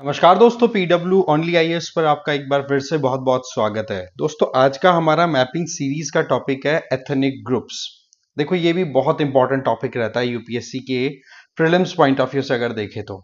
नमस्कार दोस्तों, PW only IAS पर आपका एक बार फिर से बहुत बहुत स्वागत है। दोस्तों, आज का हमारा मैपिंग सीरीज का टॉपिक है एथनिक ग्रुप्स। देखो, ये भी बहुत इंपॉर्टेंट टॉपिक रहता है यूपीएससी के प्रीलिम्स पॉइंट ऑफ व्यू से अगर देखें तो,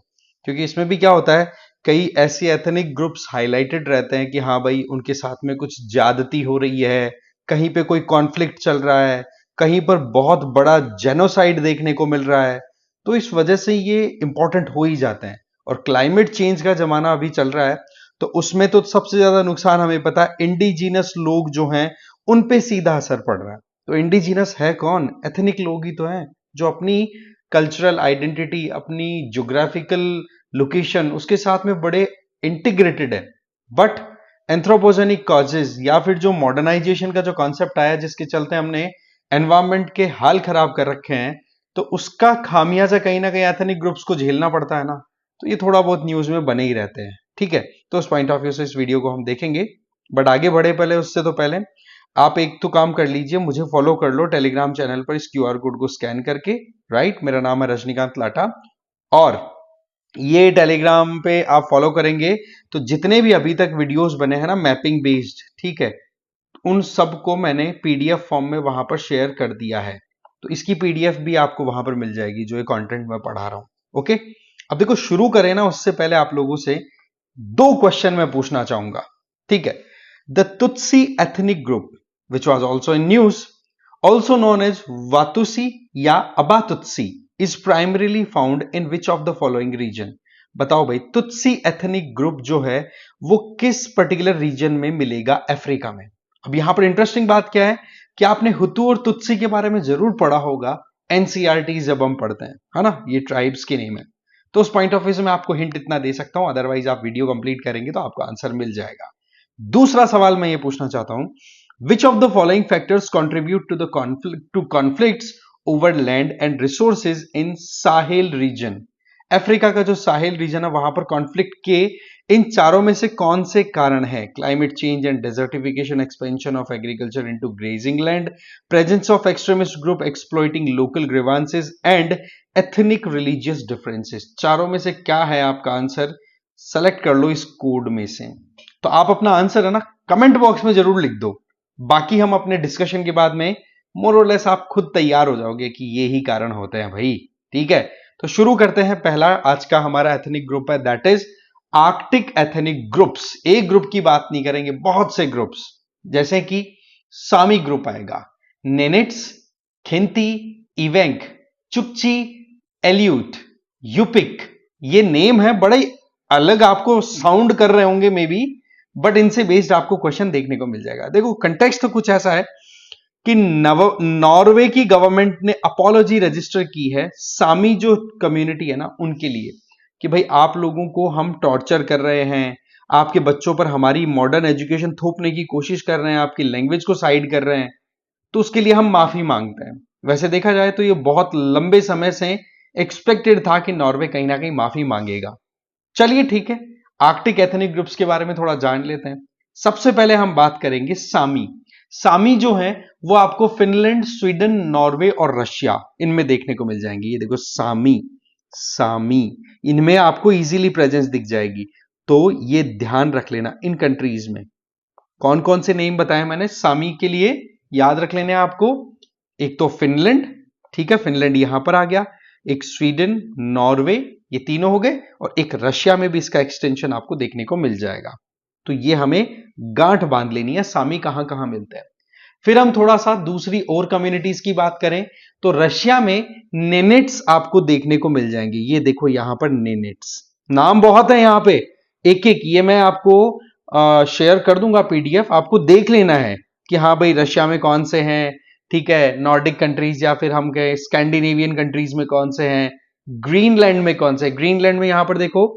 क्योंकि इसमें भी क्या होता है, कई ऐसे एथनिक ग्रुप्स हाईलाइटेड रहते हैं कि हाँ भाई, उनके साथ में कुछ ज्यादती हो रही है, कहीं पे कोई कॉन्फ्लिक्ट चल रहा है, कहीं पर बहुत बड़ा जेनोसाइड देखने को मिल रहा है। तो इस वजह से ये इंपॉर्टेंट हो ही जाते हैं। और क्लाइमेट चेंज का जमाना अभी चल रहा है, तो उसमें तो सबसे ज्यादा नुकसान हमें पता है इंडिजिनस लोग जो हैं उन पे सीधा असर पड़ रहा है। तो इंडिजिनस है कौन? एथनिक लोग ही तो हैं, जो अपनी कल्चरल आइडेंटिटी, अपनी ज्योग्राफिकल लोकेशन, उसके साथ में बड़े इंटीग्रेटेड है। बट एंथ्रोपोजेनिक कॉजेज या फिर जो मॉडर्नाइजेशन का जो कॉन्सेप्ट आया, जिसके चलते हमने एनवायरमेंट के हाल खराब कर रखे हैं, तो उसका खामियाजा कहीं ना कहीं एथनिक ग्रुप्स को झेलना पड़ता है ना। तो ये थोड़ा बहुत न्यूज में बने ही रहते हैं। ठीक है, तो उस पॉइंट ऑफ व्यू से इस वीडियो को हम देखेंगे। बट आगे बढ़े पहले, उससे तो पहले आप एक तो काम कर लीजिए, मुझे फॉलो कर लो टेलीग्राम चैनल पर इस क्यूआर कोड को स्कैन करके। राइट, मेरा नाम है रजनीकांत लाटा, और ये टेलीग्राम पे आप फॉलो करेंगे तो जितने भी अभी तक वीडियोस बने हैं ना मैपिंग बेस्ड, ठीक है, उन सबको मैंने पीडीएफ फॉर्म में वहां पर शेयर कर दिया है। तो इसकी पीडीएफ भी आपको वहां पर मिल जाएगी, जो ये कंटेंट मैं पढ़ा रहा हूं। ओके, अब देखो, शुरू करें ना उससे पहले आप लोगों से दो क्वेश्चन मैं पूछना चाहूंगा। ठीक है, the Tutsi ethnic group which was also in news, also known as Watusi या Abatutsi, is primarily found in which of the following region. बताओ भाई, तुत्सी एथनिक ग्रुप जो है वो किस पर्टिकुलर रीजन में मिलेगा अफ्रीका में। अब यहां पर इंटरेस्टिंग बात क्या है कि आपने हुतू और तुत्सी के बारे में जरूर पढ़ा होगा एनसीईआरटी जब हम पढ़ते हैं, है ना, ये ट्राइब्स के नेम है। तो उस पॉइंट ऑफ व्यू से मैं आपको हिंट इतना दे सकता हूं, अदरवाइज आप वीडियो कंप्लीट करेंगे तो आपको आंसर मिल जाएगा। दूसरा सवाल मैं ये पूछना चाहता हूं, which of the following factors contribute to the conflicts over land and resources in Sahel region. Africa का जो साहेल रीजन है, वहां पर कॉन्फ्लिक्ट के इन चारों में से कौन से कारण है? Climate change and desertification, expansion of agriculture into grazing land, presence of extremist group exploiting local grievances and ethnic religious differences. चारों में से क्या है आपका आंसर? सेलेक्ट कर लो इस कोड में से। तो आप अपना आंसर है ना कमेंट बॉक्स में जरूर लिख दो। बाकी हम अपने डिस्कशन के बाद में मोर और लेस आप खुद तैयार हो जाओगे कि ये ही कारण होते हैं भाई। ठीक है, तो शुरू करते हैं। पहला आज का हमारा एथनिक ग्रुप है, that is Arctic ethnic groups. एक ग्रुप की बात नहीं करेंगे, बहुत से ग्रुप्स, जैसे कि सामी ग्रुप आएगा, नेनिट्स, खिंती, इवेंक, चुकची, एल्यूट, यूपिक। ये नेम है, बड़े अलग आपको साउंड कर रहे होंगे मे बी, बट इनसे बेस्ड आपको क्वेश्चन देखने को मिल जाएगा। देखो, कंटेक्स्ट तो कुछ ऐसा है कि नॉर्वे की गवर्नमेंट ने अपॉलॉजी रजिस्टर की है सामी जो कम्युनिटी है ना उनके लिए, कि भाई आप लोगों को हम टॉर्चर कर रहे हैं, आपके बच्चों पर हमारी मॉडर्न एजुकेशन थोपने की कोशिश कर रहे हैं, आपकी लैंग्वेज को साइड कर रहे हैं, तो उसके लिए हम माफी मांगते हैं। वैसे देखा जाए तो ये बहुत लंबे समय से एक्सपेक्टेड था कि नॉर्वे कहीं ना कहीं माफी मांगेगा। चलिए ठीक है, आर्कटिक एथनिक ग्रुप्स के बारे में थोड़ा जान लेते हैं। सबसे पहले हम बात करेंगे सामी। सामी जो है वो आपको फिनलैंड, स्वीडन, नॉर्वे और रशिया, इनमें देखने को मिल जाएंगे। ये देखो, सामी, सामी, इनमें आपको इजीली प्रेजेंस दिख जाएगी। तो ये ध्यान रख लेना, इन कंट्रीज में कौन कौन से नेम बताए मैंने सामी के लिए, याद रख लेने आपको। एक तो फिनलैंड, ठीक है, फिनलैंड यहां पर आ गया, एक स्वीडन, नॉर्वे, ये तीनों हो गए, और एक रशिया में भी इसका एक्सटेंशन आपको देखने को मिल जाएगा। तो ये हमें गांठ बांध लेनी है, सामी कहां कहां मिलते हैं। फिर हम थोड़ा सा दूसरी और कम्युनिटीज की बात करें तो रशिया में नेनेट्स आपको देखने को मिल जाएंगे। ये देखो यहां पर नेनेट्स, नाम बहुत है यहां पे, एक एक ये मैं आपको शेयर कर दूंगा पीडीएफ, आपको देख लेना है कि हाँ भाई रशिया में कौन से हैं, ठीक है, नॉर्डिक कंट्रीज या फिर हम कहें स्कैंडिनेवियन कंट्रीज में कौन से हैं, ग्रीनलैंड में कौन से। ग्रीनलैंड में यहां पर देखो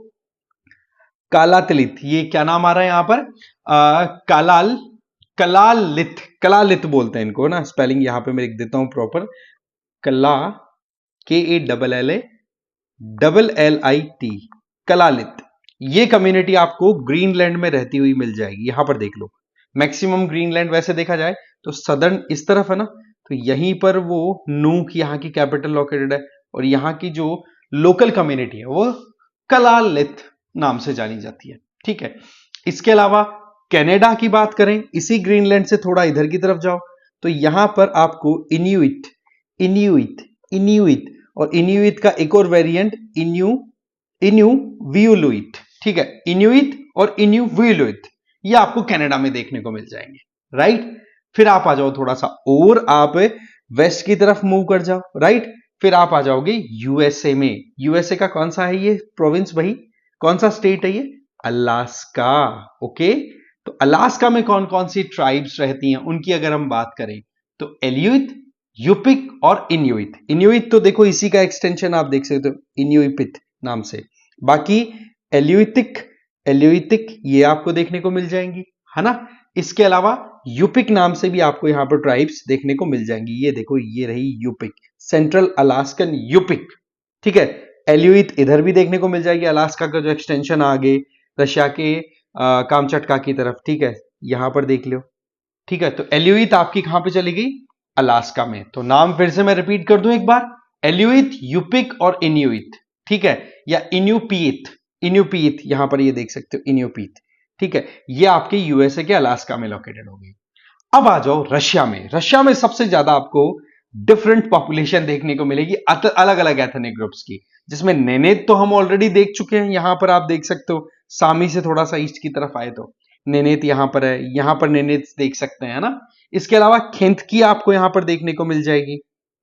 कालातलित, ये क्या नाम आ रहा है यहां पर, कालाल, कलालित, कलालित बोलते हैं इनको ना, स्पेलिंग यहां पे मैं लिख देता हूं प्रॉपर, कला, KALLIT, कलालित। ये कम्युनिटी आपको ग्रीनलैंड में रहती हुई मिल जाएगी। यहां पर देख लो, मैक्सिमम ग्रीनलैंड वैसे देखा जाए तो सदर्न इस तरफ है ना, तो यहीं पर वो नूक यहां की कैपिटल लोकेटेड है, और यहां की जो लोकल कम्युनिटी है वो कलालित, नाम से जानी जाती है। ठीक है, इसके अलावा कनाडा की बात करें, इसी ग्रीनलैंड से थोड़ा इधर की तरफ जाओ तो यहां पर आपको इन्यूइट, इन्यूइट, इन्यूइट और इन्यूइट का एक और वेरिएंट इन्यूविउलुइट। ठीक है, इन्यूइट और इन्यूविउलुइट ये आपको कनाडा में देखने को मिल जाएंगे। राइट, फिर आप आ जाओ थोड़ा सा और आप वेस्ट की तरफ मूव कर जाओ। राइट, फिर आप आ जाओगे यूएसए में। यूएसए का कौन सा है ये प्रोविंस भाई, कौन सा स्टेट है ये, अलास्का। ओके, तो अलास्का में कौन कौन सी ट्राइब्स रहती हैं उनकी अगर हम बात करें तो एल्यूट, यूपिक और इन्यूइट। इन्यूइट तो देखो इसी का एक्सटेंशन आप देख सकते हो इन्यूइपिट नाम से। बाकी एल्यूटिक, एल्यूटिक ये आपको देखने को मिल जाएंगी, है ना। इसके अलावा यूपिक नाम से भी आपको यहां पर ट्राइब्स देखने को मिल जाएंगी। ये देखो ये रही यूपिक, सेंट्रल अलास्कन यूपिक। ठीक है, एल्यूट इधर भी देखने को मिल जाएगी, अलास्का का जो एक्सटेंशन आगे रशिया के कामचटका की तरफ। ठीक है, यहां पर देख लो। ठीक है, तो एल्यूट आपकी कहां पे चली गई, अलास्का में। तो नाम फिर से मैं रिपीट कर दूं एक बार, एल्यूट, यूपिक और इन्यूइट। ठीक है, या इन्यूपीत, इन्यूपीत यहां पर ये देख सकते हो इन्यूपीत। ठीक है, ये आपके यूएसए के अलास्का में लोकेटेड होगी। अब आ जाओ रशिया में। रशिया में सबसे ज्यादा आपको डिफरेंट पॉपुलेशन देखने को मिलेगी, अलग अलग एथनिक ग्रुप्स की, जिसमें नेनेत तो हम ऑलरेडी देख चुके हैं। यहां पर आप देख सकते हो सामी से थोड़ा सा ईस्ट की तरफ आए तो नेनेत यहां पर है, यहां पर नेनेत देख सकते हैं ना। इसके अलावा खेंतकी आपको यहां पर देखने को मिल जाएगी।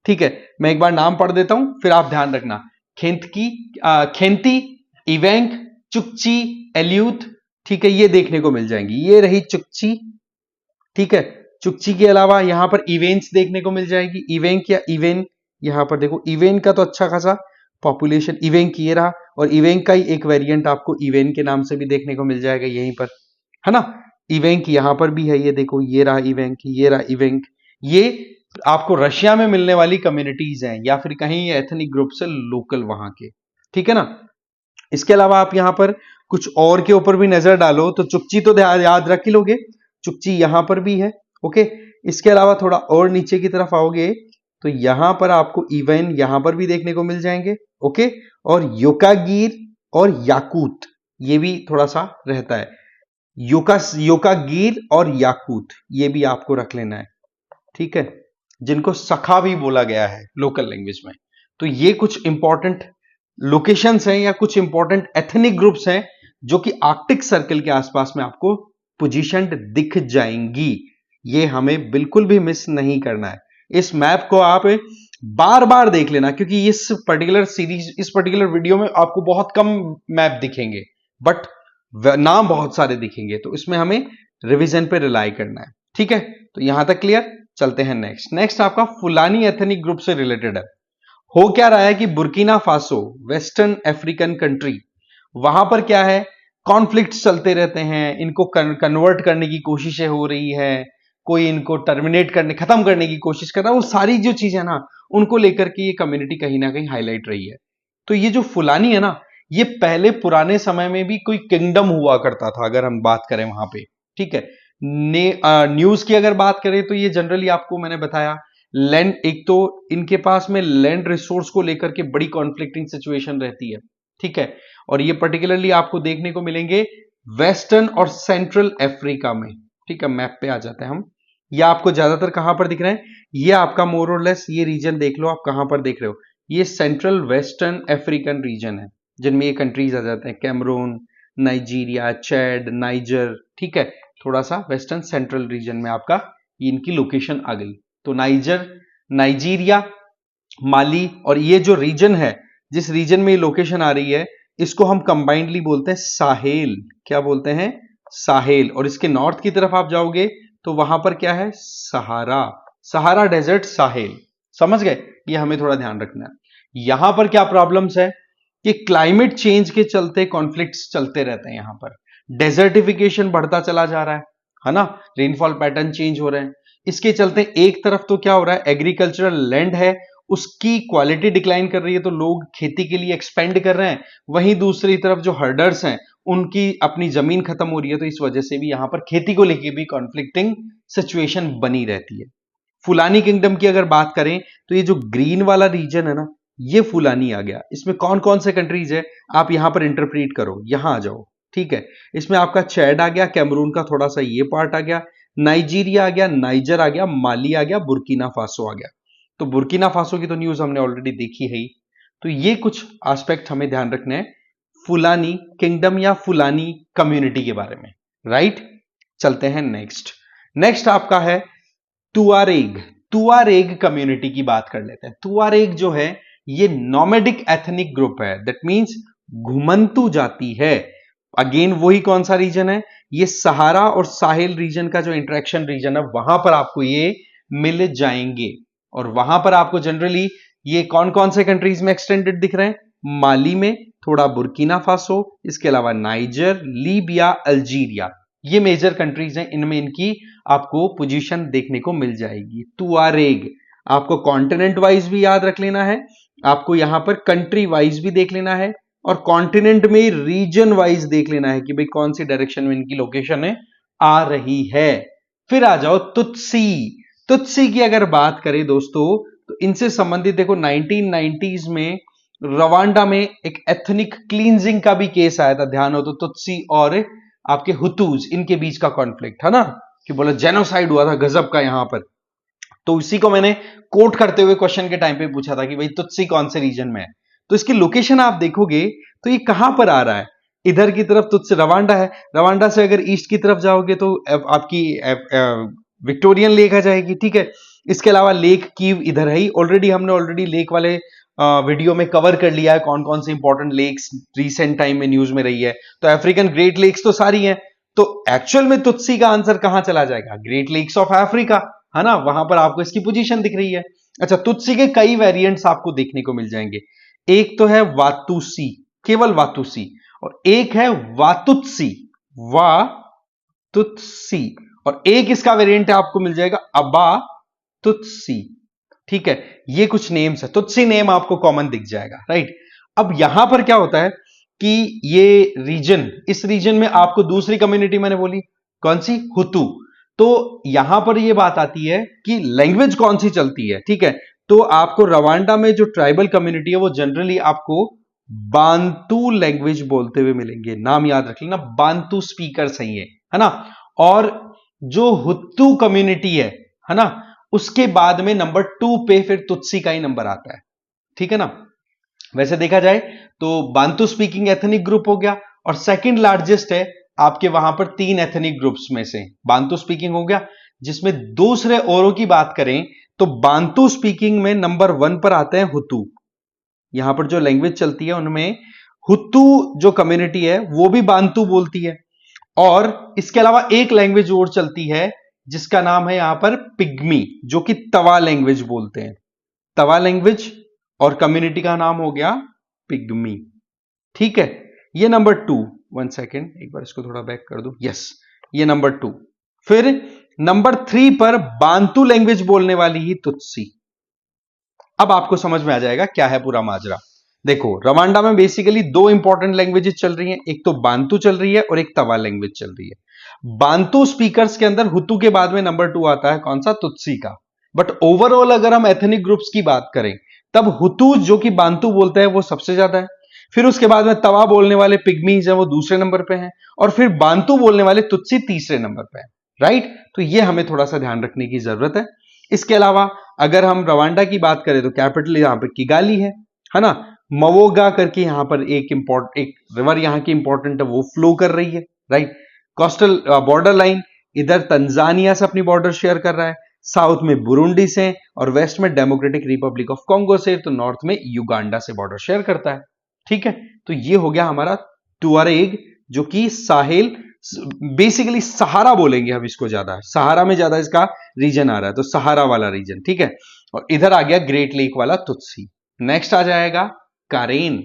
ठीक है, मैं एक बार नाम पढ़ देता हूं फिर आप ध्यान रखना। खेंतकी, खेंती, इवेंक, चुकची, एल्यूट। ठीक है, ये देखने को मिल जाएंगी। ये रही चुकची। ठीक है, चुकची के अलावा यहां पर इवेंट्स देखने को मिल जाएगी, इवेंक या इवेन। यहां पर देखो इवेंट का तो अच्छा खासा पॉपुलेशन, इवेंक ये रहा, और इवेंक का ही एक वेरिएंट आपको इवेन के नाम से भी देखने को मिल जाएगा यहीं पर, है ना। इवेंक यहां पर भी है, ये देखो ये रहा इवेंक, ये रहा इवेंक। ये आपको रशिया में मिलने वाली कम्युनिटीज हैं, या फिर कहीं एथनिक ग्रुप से लोकल वहां के। ठीक है ना। इसके अलावा आप यहां पर कुछ और के ऊपर भी नजर डालो तो चुकची तो याद रख ही लोगे, चुकची यहां पर भी है। ओके, इसके अलावा थोड़ा और नीचे की तरफ आओगे तो यहां पर आपको इवेन यहां पर भी देखने को मिल जाएंगे। ओके, और योकागीर और याकूत ये भी थोड़ा सा रहता है। योकागीर और याकूत ये भी आपको रख लेना है। ठीक है, जिनको सखा भी बोला गया है लोकल लैंग्वेज में। तो ये कुछ इंपॉर्टेंट लोकेशंस हैं या कुछ इंपॉर्टेंट एथनिक ग्रुप्स हैं जो कि आर्कटिक सर्कल के आसपास में आपको पोजीशनड दिख जाएंगी। ये हमें बिल्कुल भी मिस नहीं करना है। इस मैप को आप बार बार देख लेना, क्योंकि इस पर्टिकुलर सीरीज, इस पर्टिकुलर वीडियो में आपको बहुत कम मैप दिखेंगे, बट नाम बहुत सारे दिखेंगे। तो इसमें हमें रिवीजन पे रिलाई करना है। ठीक है, तो यहां तक क्लियर। चलते हैं नेक्स्ट। नेक्स्ट आपका फुलानी एथनिक ग्रुप से रिलेटेड है। हो क्या रहा है कि Burkina Faso, western African country, वहां पर क्या है, कॉन्फ्लिक्ट्स चलते रहते हैं। इनको कन्वर्ट करने की कोशिशें हो रही है, कोई इनको टर्मिनेट करने, खत्म करने की कोशिश कर रहा है। वो सारी जो चीजें ना, उनको लेकर के ये कम्युनिटी कहीं ना कहीं हाईलाइट रही है। तो ये जो फुलानी है ना, ये पहले पुराने समय में भी कोई किंगडम हुआ करता था, अगर हम बात करें वहां पे। ठीक है, न्यूज की अगर बात करें तो ये जनरली आपको मैंने बताया, लैंड, एक तो इनके पास में लैंड रिसोर्स को लेकर के बड़ी कॉन्फ्लिक्टिंग सिचुएशन रहती है। ठीक है, और ये पर्टिकुलरली आपको देखने को मिलेंगे वेस्टर्न और सेंट्रल अफ्रीका में। ठीक है, मैप पे आ जाते हैं हम। ये आपको ज्यादातर कहां पर दिख रहे हैं, ये आपका मोर और लेस ये रीजन देख लो आप कहां पर देख रहे हो। ये सेंट्रल वेस्टर्न अफ्रीकन रीजन है, जिनमें ये कंट्रीज आ जाते हैं, कैमरून, नाइजीरिया, चैड, नाइजर। ठीक है, थोड़ा सा वेस्टर्न सेंट्रल रीजन में आपका इनकी लोकेशन आ गई। तो नाइजर, नाइजीरिया, माली, और ये जो रीजन है, जिस रीजन में ये लोकेशन आ रही है, इसको हम कंबाइंडली बोलते हैं साहेल। क्या बोलते हैं, साहेल। और इसके नॉर्थ की तरफ आप जाओगे तो वहां पर क्या है, सहारा, सहारा डेजर्ट, साहेल। समझ गए, ये हमें थोड़ा ध्यान रखना है। यहां पर क्या प्रॉब्लम्स है कि क्लाइमेट चेंज के चलते कॉन्फ्लिक्ट्स चलते रहते हैं। यहां पर डेजर्टिफिकेशन बढ़ता चला जा रहा है ना, रेनफॉल पैटर्न चेंज हो रहे हैं। इसके चलते एक तरफ तो क्या हो रहा है, एग्रीकल्चरल लैंड है उसकी क्वालिटी डिक्लाइन कर रही है, तो लोग खेती के लिए एक्सपेंड कर रहे हैं। वहीं दूसरी तरफ जो हर्डर्स हैं उनकी अपनी जमीन खत्म हो रही है, तो इस वजह से भी यहां पर खेती को लेकर भी कॉन्फ्लिक्टिंग सिचुएशन बनी रहती है। फुलानी किंगडम की अगर बात करें तो ये जो ग्रीन वाला रीजन है ना, ये फुलानी आ गया। इसमें कौन कौन से कंट्रीज है आप यहां पर इंटरप्रेट करो, यहां आ जाओ, ठीक है। इसमें आपका चैड आ गया, कैमरून का थोड़ा सा ये पार्ट आ गया, नाइजीरिया आ गया, नाइजर आ गया, माली आ गया, बुर्किना फासो आ गया। तो बुर्किना फासो की तो न्यूज हमने ऑलरेडी देखी है ही। तो ये कुछ एस्पेक्ट हमें ध्यान रखने हैं फुलानी किंगडम या फुलानी कम्युनिटी के बारे में, राइट। चलते हैं नेक्स्ट। नेक्स्ट आपका है तुआरेग। तुआरेग कम्युनिटी की बात कर लेते हैं। तुआरेग जो है ये नोमैडिक एथनिक ग्रुप है, दैट मींस घुमंतु जाति है। अगेन वही कौन सा रीजन है, ये सहारा और साहिल रीजन का जो इंटरेक्शन रीजन है वहां पर आपको ये मिल जाएंगे। और वहां पर आपको जनरली ये कौन कौन से कंट्रीज में एक्सटेंडेड दिख रहे हैं, माली में, थोड़ा बुर्किना फासो, इसके अलावा नाइजर, लीबिया, अल्जीरिया, ये मेजर कंट्रीज हैं, इनमें इनकी आपको पोजीशन देखने को मिल जाएगी। तुआरेग आपको कॉन्टिनेंट वाइज भी याद रख लेना है, आपको यहां पर कंट्री वाइज भी देख लेना है, और कॉन्टिनेंट में रीजन वाइज देख लेना है कि भाई कौन सी डायरेक्शन में इनकी लोकेशन है आ रही है। फिर आ जाओ तुत्सी। तुत्सी की अगर बात करें दोस्तों तो इनसे संबंधित देखो 1990s में रवांडा में एक एथनिक क्लींजिंग का भी केस आया था, ध्यान हो तो, तुत्सी और आपके हुतूज इनके बीच का कॉन्फ्लिक्ट है ना, कि बोला जेनोसाइड हुआ था गजब का यहां पर। तो इसी को मैंने कोट करते हुए क्वेश्चन के टाइम पे पूछा था कि भाई तुत्सी कौन से रीजन में है। तो इसकी लोकेशन आप देखोगे तो ये कहां पर आ रहा है, इधर की तरफ तुत्सी रवांडा है, रवांडा से अगर ईस्ट की तरफ जाओगे तो आपकी विक्टोरियन लेक आ जाएगी, ठीक है। इसके अलावा लेक कीव इधर है ही, ऑलरेडी लेक वाले वीडियो में कवर कर लिया है कौन कौन से इंपॉर्टेंट लेक्स रिसेंट टाइम में न्यूज में रही है। तो अफ्रीकन ग्रेट लेक्स तो सारी हैं, तो एक्चुअल में तुत्सी का आंसर कहां चला जाएगा, ग्रेट लेक्स ऑफ अफ्रीका, है ना, वहां पर आपको इसकी पोजीशन दिख रही है। अच्छा, तुत्सी के कई वेरिएंट्स आपको देखने को मिल जाएंगे। एक तो है वातुसी, केवल वातुसी, और एक है वातुत्सी, वातुत्सी, और एक इसका वेरिएंट आपको मिल जाएगा अबा तुत्सी, ठीक है। ये कुछ नेम्स है, तुत्सी नेम आपको कॉमन दिख जाएगा, राइट। अब यहां पर क्या होता है कि ये रीजन, इस रीजन में आपको दूसरी कम्युनिटी मैंने बोली कौन सी, हुतू। तो यहां पर ये बात आती है कि लैंग्वेज कौन सी चलती है, ठीक है। तो आपको रवांडा में जो ट्राइबल कम्युनिटी है वो जनरली आपको बांतू लैंग्वेज बोलते हुए मिलेंगे, नाम याद रख लेना, बांतू स्पीकर्स हैं ये, है ना। और जो हुत्तू कम्युनिटी है ना, उसके बाद में नंबर 2 पे फिर तुत्सी का ही नंबर आता है, ठीक है ना। वैसे देखा जाए तो बांतू स्पीकिंग एथनिक ग्रुप हो गया, और सेकंड लार्जेस्ट है आपके वहां पर 3 एथनिक ग्रुप्स में से बांतू स्पीकिंग हो गया। जिसमें दूसरे औरों की बात करें तो बांतू स्पीकिंग में नंबर 1 पर आते हैं हुतू। यहां पर जो लैंग्वेज चलती है उनमें हुतू जो कम्युनिटी है वो भी बांतू बोलती है, और इसके अलावा एक लैंग्वेज और चलती है जिसका नाम है यहां पर पिग्मी, जो कि तवा लैंग्वेज बोलते हैं, तवा लैंग्वेज, और कम्युनिटी का नाम हो गया पिग्मी, ठीक है। ये नंबर 2, 1 सेकेंड एक बार इसको थोड़ा बैक कर दूं, यस, ये नंबर 2। फिर नंबर 3 पर बांतू लैंग्वेज बोलने वाली ही तुत्सी। अब आपको समझ में आ जाएगा क्या है पूरा माजरा। देखो, रवांडा में बेसिकली 2 इंपॉर्टेंट लैंग्वेजेस चल रही हैं, एक तो बांतू चल रही है और एक तवा लैंग्वेज चल रही है। बांतू स्पीकर्स के अंदर हुतू के बाद में नंबर 2 आता है कौन सा, तुत्सी का। बट ओवरऑल अगर हम एथनिक ग्रुप्स की बात करें तब हुतू जो कि बांतू बोलते हैं वो सबसे ज्यादा है, फिर उसके बाद में तवा बोलने वाले पिग्मीज है वो दूसरे नंबर पे हैं, और फिर बांतू बोलने वाले तुत्सी तीसरे नंबर पे है, राइट। तो ये हमें थोड़ा सा ध्यान रखने की जरूरत है। इसके अलावा अगर हम रवांडा की बात करें तो कैपिटल यहां पर किगाली है ना। मवोगा करके यहां पर एक रिवर यहां की इंपॉर्टेंट है, वो फ्लो कर रही है, राइट। कोस्टल बॉर्डर लाइन इधर तंजानिया से अपनी बॉर्डर शेयर कर रहा है, साउथ में बुरुंडी से, और वेस्ट में डेमोक्रेटिक रिपब्लिक ऑफ कॉन्गो से, तो नॉर्थ में युगांडा से बॉर्डर शेयर करता है, ठीक है। तो ये हो गया हमारा तुआरेग, जो कि साहेल, बेसिकली सहारा बोलेंगे हम इसको, ज्यादा सहारा में ज्यादा इसका रीजन आ रहा है, तो सहारा वाला रीजन, ठीक है। और इधर आ गया ग्रेट लेक वाला तुत्सी। नेक्स्ट आ जाएगा कारेन।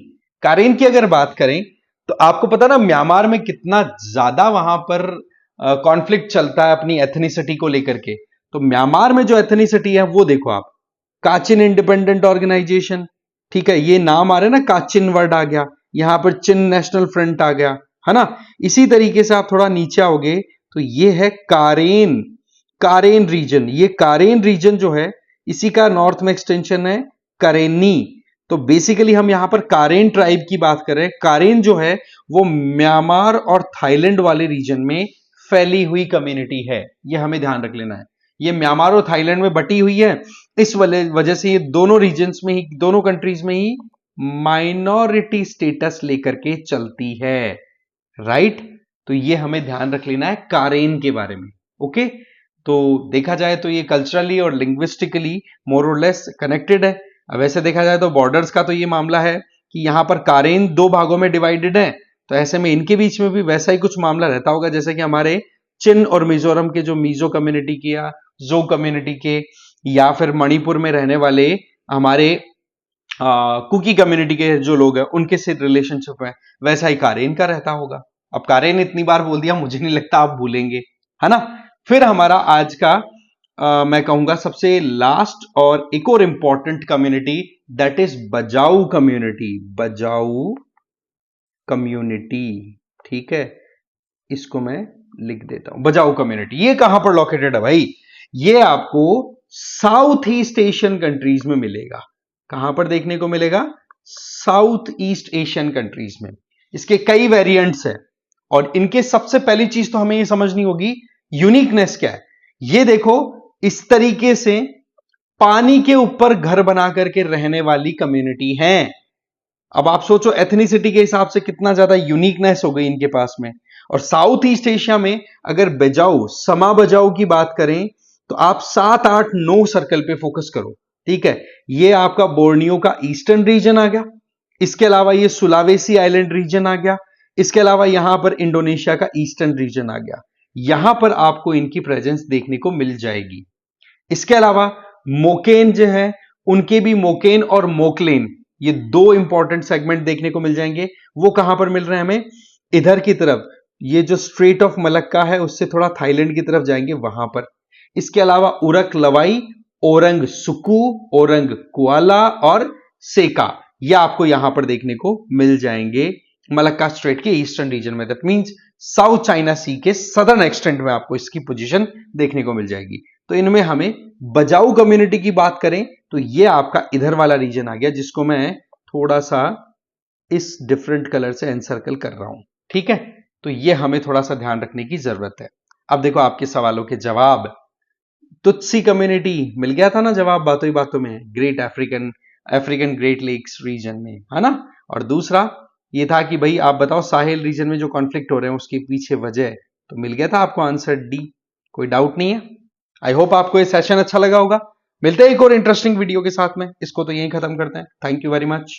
कारेन की अगर बात करें तो आपको पता ना म्यांमार में कितना ज्यादा वहां पर कॉन्फ्लिक्ट चलता है अपनी एथनिसिटी को लेकर के। तो म्यांमार में जो एथनिसिटी है वो देखो आप, काचिन इंडिपेंडेंट ऑर्गेनाइजेशन, ठीक है, ये नाम आ रहा है ना, काचिन वर्ड आ गया, यहां पर चिन नेशनल फ्रंट आ गया, है ना। इसी तरीके से आप थोड़ा नीचे आओगे तो ये है कारेन, कारेन रीजन। ये कारेन रीजन जो है इसी का नॉर्थ में एक्सटेंशन है करेनी। तो बेसिकली हम यहां पर कारेन ट्राइब की बात कर रहे हैं। कारेन जो है वो म्यांमार और थाईलैंड वाले रीजन में फैली हुई कम्युनिटी है, ये हमें ध्यान रख लेना है। ये म्यांमार और थाईलैंड में बटी हुई है, इस वजह से ये दोनों रीजन्स में ही, दोनों कंट्रीज में ही माइनॉरिटी स्टेटस लेकर के चलती है, राइट। तो ये हमें ध्यान रख लेना है कारेन के बारे में। ओके, तो देखा जाए तो ये कल्चरली और लिंग्विस्टिकली मोर और लेस कनेक्टेड है। अब वैसे देखा जाए तो बॉर्डर्स का तो ये मामला है कि यहां पर कारेन दो भागों में डिवाइडेड है, तो ऐसे में इनके बीच में भी वैसा ही कुछ मामला रहता होगा जैसे कि हमारे चिन और मिजोरम के जो मिजो कम्युनिटी के या जो कम्युनिटी के, या फिर मणिपुर में रहने वाले हमारे कुकी कम्युनिटी के जो लोग हैं उनके से रिलेशनशिप है, वैसा ही कारेन का रहता होगा। अब कारेन इतनी बार बोल दिया, मुझे नहीं लगता आप भूलेंगे, है ना। फिर हमारा आज का मैं कहूंगा सबसे लास्ट और एक और important community, that is Bajau community. Bajau community, ठीक है, इसको मैं लिख देता हूं। बजाऊ कम्युनिटी ये कहां पर लोकेटेड है भाई? ये आपको साउथ ईस्ट एशियन कंट्रीज में मिलेगा। कहां पर देखने को मिलेगा? साउथ ईस्ट एशियन कंट्रीज में। इसके कई वेरिएंट्स हैं और इनके सबसे पहली चीज तो हमें ये समझनी होगी यूनिकनेस क्या है। ये देखो, इस तरीके से पानी के ऊपर घर बना करके रहने वाली कम्युनिटी है। अब आप सोचो एथनिसिटी के हिसाब से कितना ज्यादा यूनिकनेस हो गई इनके पास में। और साउथ ईस्ट एशिया में अगर बजाऊ, समा बजाऊ की बात करें तो आप 7, 8, 9 सर्कल पे फोकस करो, ठीक है। ये आपका बोर्नियो का ईस्टर्न रीजन आ गया, इसके अलावा ये सुलावेसी आइलैंड रीजन आ गया, इसके अलावा यहां पर इंडोनेशिया का ईस्टर्न रीजन आ गया। यहां पर आपको इनकी प्रेजेंस देखने को मिल जाएगी। इसके अलावा मोकेन जो है, उनके भी मोकेन और मोकलेन, ये दो इंपॉर्टेंट सेगमेंट देखने को मिल जाएंगे। वो कहां पर मिल रहे हैं हमें? इधर की तरफ, ये जो स्ट्रेट ऑफ मलक्का है उससे थोड़ा थाईलैंड की तरफ जाएंगे वहां पर। इसके अलावा उरक लवाई, ओरंग सुकू, ओरंग कुआला और सेका, ये आपको यहां पर देखने को मिल जाएंगे मलक्का स्ट्रेट के ईस्टर्न रीजन में। दैट मींस साउथ चाइना सी के सदर्न एक्सटेंट में आपको इसकी पोजीशन देखने को मिल जाएगी। तो इनमें हमें बजाऊ कम्युनिटी की बात करें तो ये आपका इधर वाला रीजन आ गया, जिसको मैं थोड़ा सा इस डिफरेंट कलर से एनसर्कल कर रहा हूं, ठीक है। तो ये हमें थोड़ा सा ध्यान रखने की जरूरत है। अब देखो आपके सवालों के जवाब। तुत्सी कम्युनिटी मिल गया था ना जवाब बातों ही बातों में, great African Great Lakes region में, है ना। और दूसरा ये था कि भाई आप बताओ साहेल रीजन में जो कॉन्फ्लिक्ट हो रहे हैं उसके पीछे वजह, तो मिल गया था आपको आंसर डी, कोई डाउट नहीं है। आई होप आपको ये सेशन अच्छा लगा होगा। मिलते हैं एक और इंटरेस्टिंग वीडियो के साथ में, इसको तो यहीं खत्म करते हैं। Thank you very much.